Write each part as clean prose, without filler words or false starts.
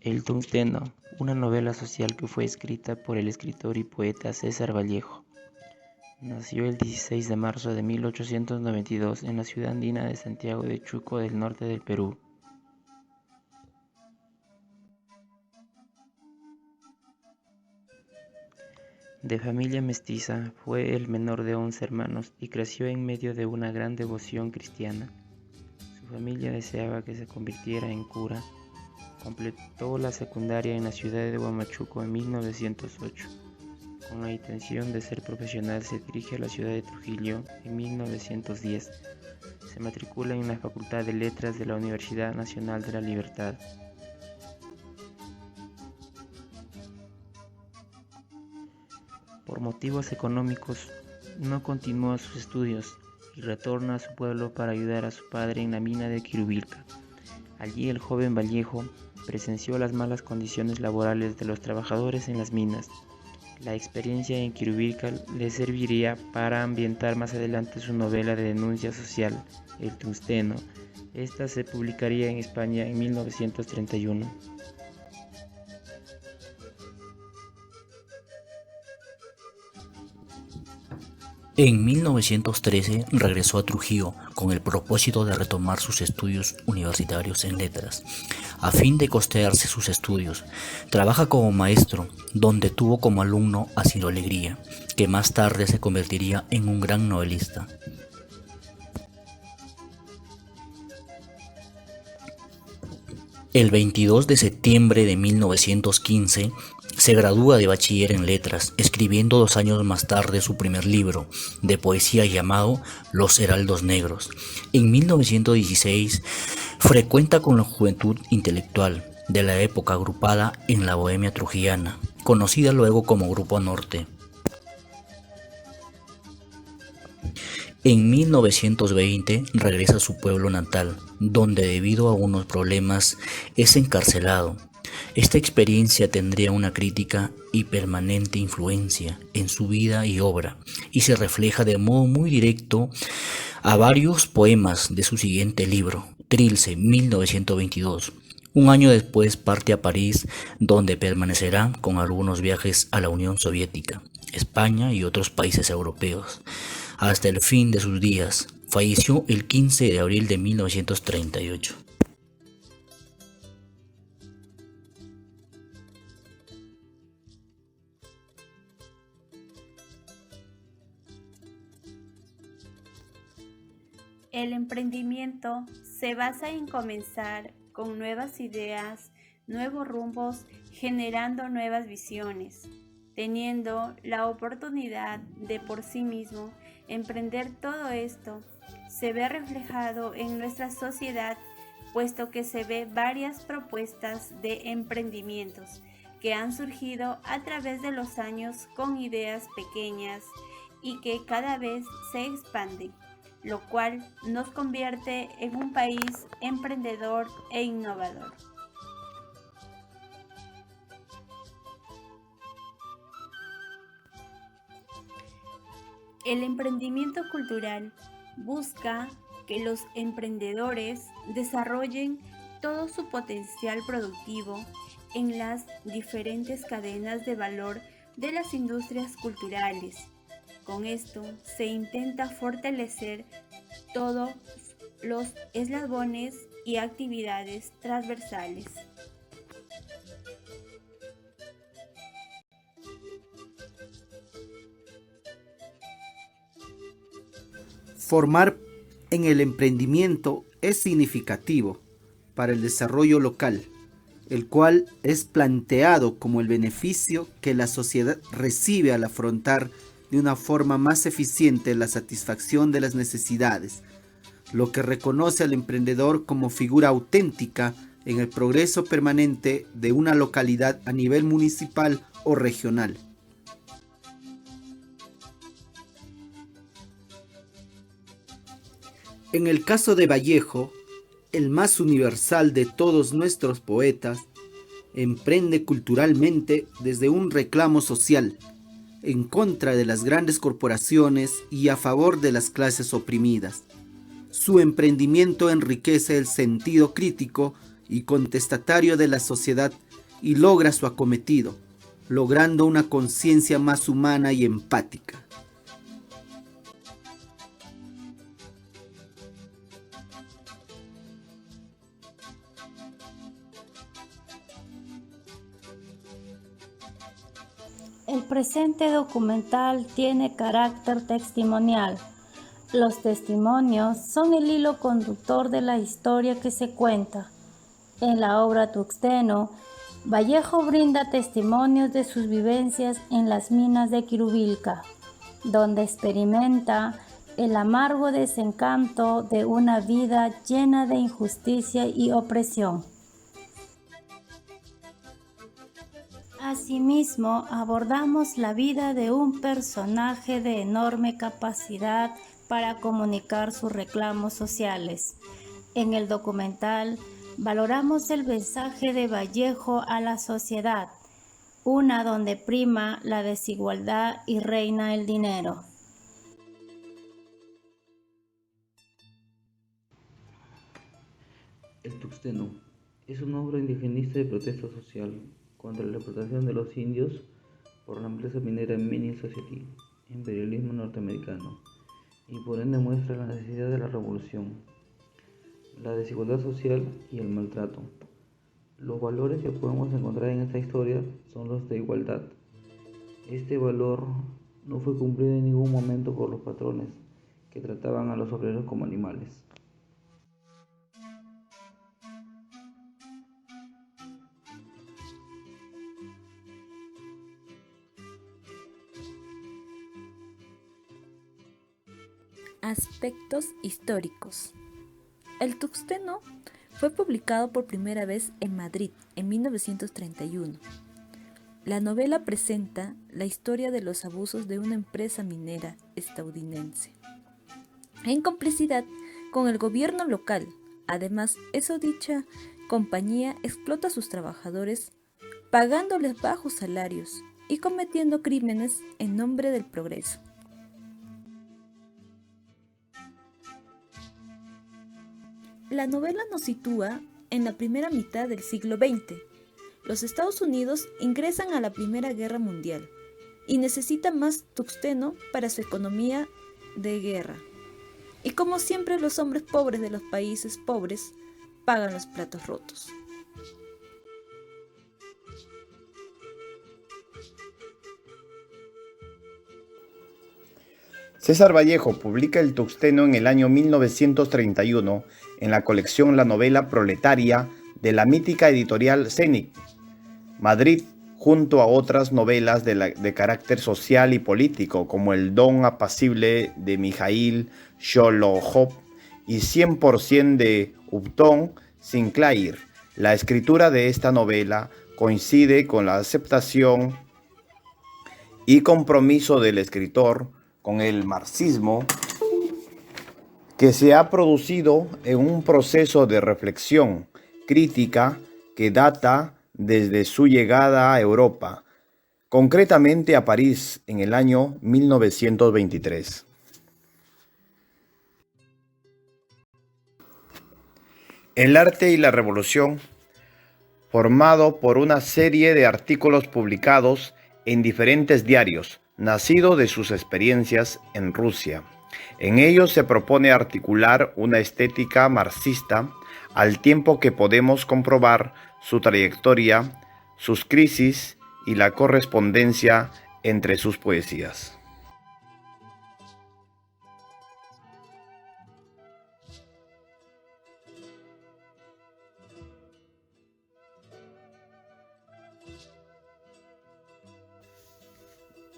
El tungsteno, una novela social que fue escrita por el escritor y poeta César Vallejo. Nació el 16 de marzo de 1892 en la ciudad andina de Santiago de Chuco del norte del Perú. De familia mestiza, fue el menor de 11 hermanos y creció en medio de una gran devoción cristiana. Su familia deseaba que se convirtiera en cura. Completó la secundaria en la ciudad de Huamachuco en 1908. Con la intención de ser profesional, se dirige a la ciudad de Trujillo en 1910. Se matricula en la Facultad de Letras de la Universidad Nacional de la Libertad. Por motivos económicos, no continúa sus estudios y retorna a su pueblo para ayudar a su padre en la mina de Quirubilca. Allí el joven Vallejo presenció las malas condiciones laborales de los trabajadores en las minas. La experiencia en Quirubilca le serviría para ambientar más adelante su novela de denuncia social, El tungsteno. Esta se publicaría en España en 1931. En 1913 regresó a Trujillo con el propósito de retomar sus estudios universitarios en letras. A fin de costearse sus estudios, trabaja como maestro, donde tuvo como alumno a Ciro Alegría, que más tarde se convertiría en un gran novelista. El 22 de septiembre de 1915 se gradúa de bachiller en letras, escribiendo 2 años más tarde su primer libro de poesía llamado Los Heraldos Negros. En 1916 frecuenta con la juventud intelectual de la época agrupada en la Bohemia trujillana, conocida luego como Grupo Norte. En 1920 regresa a su pueblo natal, donde debido a unos problemas es encarcelado. Esta experiencia tendría una crítica y permanente influencia en su vida y obra, y se refleja de modo muy directo a varios poemas de su siguiente libro, Trilce, 1922. Un año después parte a París, donde permanecerá con algunos viajes a la Unión Soviética, España y otros países europeos, hasta el fin de sus días. Falleció el 15 de abril de 1938. El emprendimiento se basa en comenzar con nuevas ideas, nuevos rumbos, generando nuevas visiones, teniendo la oportunidad de por sí mismo emprender todo esto. Se ve reflejado en nuestra sociedad, puesto que se ve varias propuestas de emprendimientos que han surgido a través de los años con ideas pequeñas y que cada vez se expanden, lo cual nos convierte en un país emprendedor e innovador. El emprendimiento cultural busca que los emprendedores desarrollen todo su potencial productivo en las diferentes cadenas de valor de las industrias culturales. Con esto se intenta fortalecer todos los eslabones y actividades transversales. Formar en el emprendimiento es significativo para el desarrollo local, el cual es planteado como el beneficio que la sociedad recibe al afrontar de una forma más eficiente la satisfacción de las necesidades, lo que reconoce al emprendedor como figura auténtica en el progreso permanente de una localidad a nivel municipal o regional. En el caso de Vallejo, el más universal de todos nuestros poetas, emprende culturalmente desde un reclamo social, en contra de las grandes corporaciones y a favor de las clases oprimidas. Su emprendimiento enriquece el sentido crítico y contestatario de la sociedad y logra su acometido, logrando una conciencia más humana y empática. El presente documental tiene carácter testimonial. Los testimonios son el hilo conductor de la historia que se cuenta. En la obra Tuxteno, Vallejo brinda testimonios de sus vivencias en las minas de Quirubilca, donde experimenta el amargo desencanto de una vida llena de injusticia y opresión. Asimismo, abordamos la vida de un personaje de enorme capacidad para comunicar sus reclamos sociales. En el documental, valoramos el mensaje de Vallejo a la sociedad, una donde prima la desigualdad y reina el dinero. El Tuxteno es una obra indigenista de protesta social contra la explotación de los indios por la empresa minera Mining Society, imperialismo norteamericano, y por ende muestra la necesidad de la revolución, la desigualdad social y el maltrato. Los valores que podemos encontrar en esta historia son los de igualdad. Este valor no fue cumplido en ningún momento por los patrones que trataban a los obreros como animales. Aspectos históricos. El Tuxteno fue publicado por primera vez en Madrid en 1931. La novela presenta la historia de los abusos de una empresa minera estadounidense, en complicidad con el gobierno local. Además, dicha compañía explota a sus trabajadores, pagándoles bajos salarios y cometiendo crímenes en nombre del progreso. La novela nos sitúa en la primera mitad del siglo XX. Los Estados Unidos ingresan a la Primera Guerra Mundial y necesitan más tuxteno para su economía de guerra. Y como siempre, los hombres pobres de los países pobres pagan los platos rotos. César Vallejo publica El Tuxteno en el año 1931 en la colección La Novela Proletaria de la mítica editorial Zenit, Madrid, junto a otras novelas de carácter social y político como El Don Apacible de Mijaíl Sholojov y 100% de Upton Sinclair. La escritura de esta novela coincide con la aceptación y compromiso del escritor con el marxismo, que se ha producido en un proceso de reflexión crítica que data desde su llegada a Europa, concretamente a París en el año 1923. El arte y la revolución, formado por una serie de artículos publicados en diferentes diarios, nacido de sus experiencias en Rusia. En ellos se propone articular una estética marxista, al tiempo que podemos comprobar su trayectoria, sus crisis y la correspondencia entre sus poesías.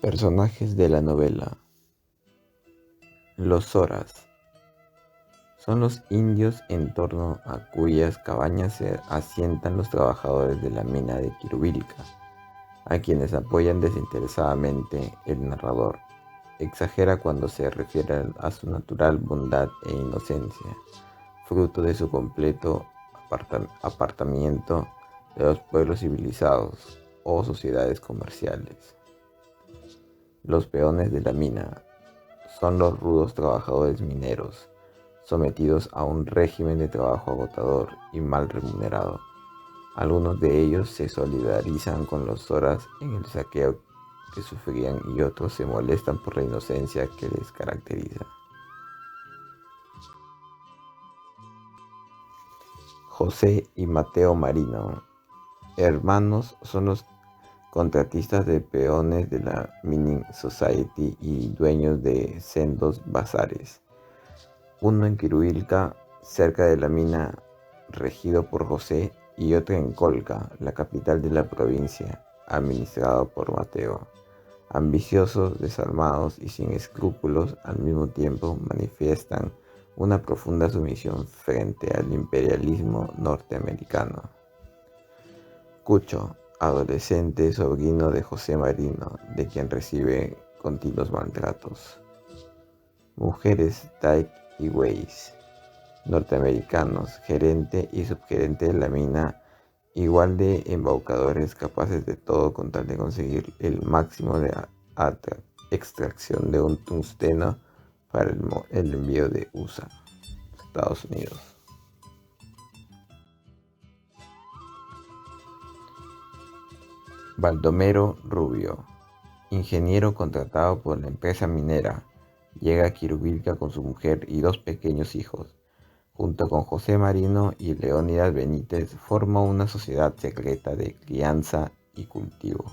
Personajes de la novela. Los Zoras son los indios en torno a cuyas cabañas se asientan los trabajadores de la mina de Quirubilca, a quienes apoyan desinteresadamente. El narrador exagera cuando se refiere a su natural bondad e inocencia, fruto de su completo apartamiento de los pueblos civilizados o sociedades comerciales. Los peones de la mina son los rudos trabajadores mineros, sometidos a un régimen de trabajo agotador y mal remunerado, Algunos de ellos se solidarizan con los Zoras en el saqueo que sufrían y otros se molestan por la inocencia que les caracteriza. José y Mateo Marino, hermanos, son los contratistas de peones de la Mining Society y dueños de sendos bazares. Uno en Quirubilca, cerca de la mina, regido por José, y otro en Colca, la capital de la provincia, administrado por Mateo. Ambiciosos, desalmados y sin escrúpulos, al mismo tiempo manifiestan una profunda sumisión frente al imperialismo norteamericano. Cucho, adolescente sobrino de José Marino, de quien recibe continuos maltratos. Mujeres, Tyke y Weiss, norteamericanos, gerente y subgerente de la mina, igual de embaucadores, capaces de todo con tal de conseguir el máximo de extracción de un tungsteno para el envío de USA, Estados Unidos. Baldomero Rubio, ingeniero contratado por la empresa minera, llega a Quirubilca con su mujer y 2 pequeños hijos. Junto con José Marino y Leónidas Benítez forma una sociedad secreta de crianza y cultivo.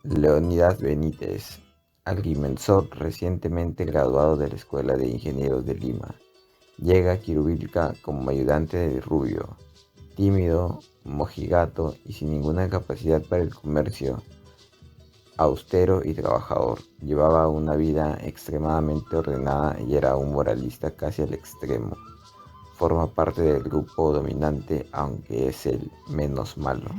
Leónidas Benítez, agrimensor recientemente graduado de la Escuela de Ingenieros de Lima, llega a Quirubilca como ayudante de Rubio, tímido, mojigato y sin ninguna capacidad para el comercio. Austero y trabajador, llevaba una vida extremadamente ordenada y era un moralista casi al extremo. Forma parte del grupo dominante, aunque es el menos malo.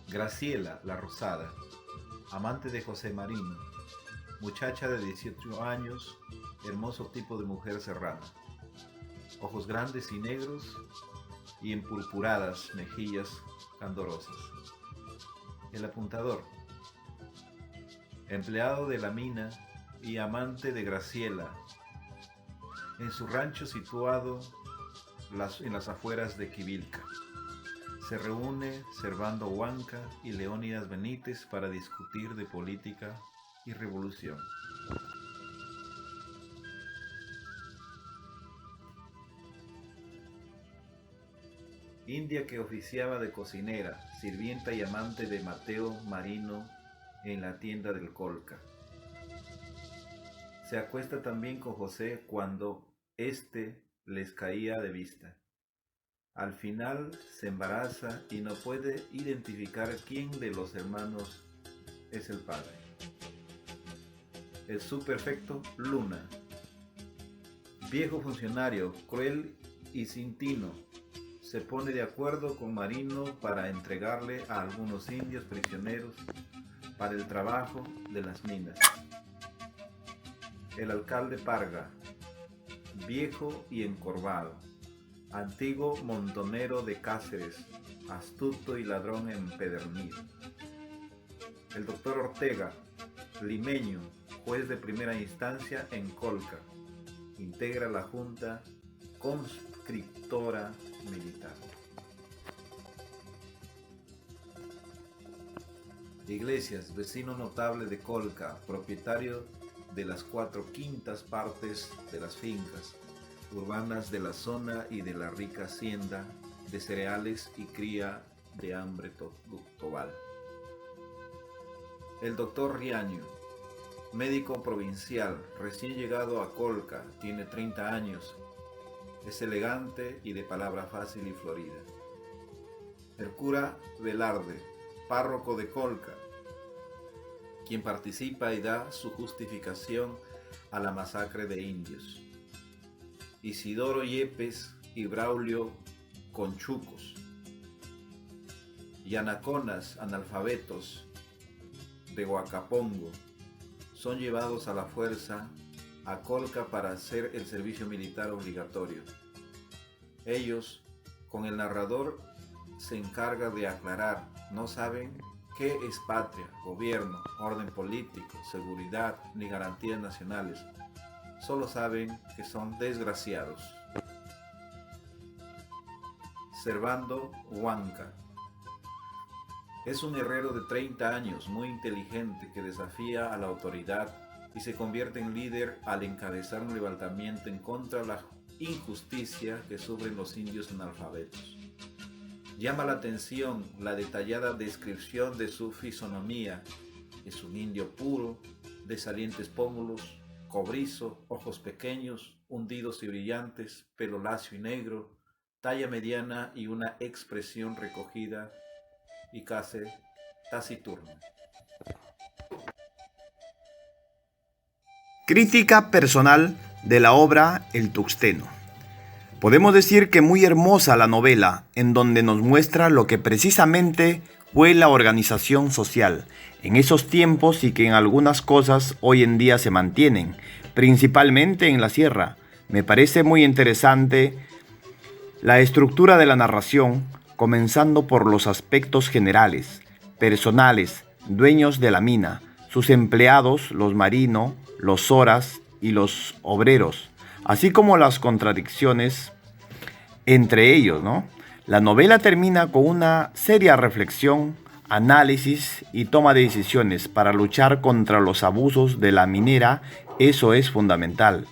Graciela, la Rosada, amante de José Marino, muchacha de 18 años, hermoso tipo de mujer serrana. Ojos grandes y negros y empurpuradas mejillas candorosas. El apuntador, empleado de la mina y amante de Graciela, en su rancho situado en las afueras de Quivilca. Se reúne Servando Huanca y Leónidas Benítez para discutir de política y revolución. India que oficiaba de cocinera, sirvienta y amante de Mateo Marino en la tienda del Colca. Se acuesta también con José cuando éste les caía de vista. Al final se embaraza y no puede identificar quién de los hermanos es el padre. El subprefecto Luna, viejo funcionario, cruel y sin tino, se pone de acuerdo con Marino para entregarle a algunos indios prisioneros para el trabajo de las minas. El alcalde Parga, viejo y encorvado, antiguo montonero de Cáceres, astuto y ladrón empedernido. El doctor Ortega, limeño, juez de primera instancia en Colca, integra la junta conscriptora militar. Iglesias, vecino notable de Colca, propietario de las 4/5 partes de las fincas urbanas de la zona y de la rica hacienda de cereales y cría de hambre tobal. El doctor Riaño, médico provincial, recién llegado a Colca, tiene 30 años, es elegante y de palabra fácil y florida. El cura Velarde, párroco de Colca, quien participa y da su justificación a la masacre de indios. Isidoro Yepes y Braulio Conchucos, yanaconas analfabetos de Huacapongo, son llevados a la fuerza a Colca para hacer el servicio militar obligatorio. Ellos, con el narrador, se encarga de aclarar, no saben ¿Qué es patria, gobierno, orden político, seguridad ni garantías nacionales? Solo saben que son desgraciados. Servando Huanca. Es un herrero de 30 años, muy inteligente, que desafía a la autoridad y se convierte en líder al encabezar un levantamiento en contra de la injusticia que sufren los indios analfabetos. Llama la atención la detallada descripción de su fisonomía. Es un indio puro, de salientes pómulos, cobrizo, ojos pequeños, hundidos y brillantes, pelo lacio y negro, talla mediana y una expresión recogida y casi taciturna. Crítica personal de la obra El Tuxteno. Podemos decir que muy hermosa la novela, en donde nos muestra lo que precisamente fue la organización social en esos tiempos y que en algunas cosas hoy en día se mantienen, principalmente en la sierra. Me parece muy interesante la estructura de la narración, comenzando por los aspectos generales, personales, dueños de la mina, sus empleados, los marinos, los soras y los obreros, así como las contradicciones entre ellos, ¿no? La novela termina con una seria reflexión, análisis y toma de decisiones para luchar contra los abusos de la minera. Eso es fundamental.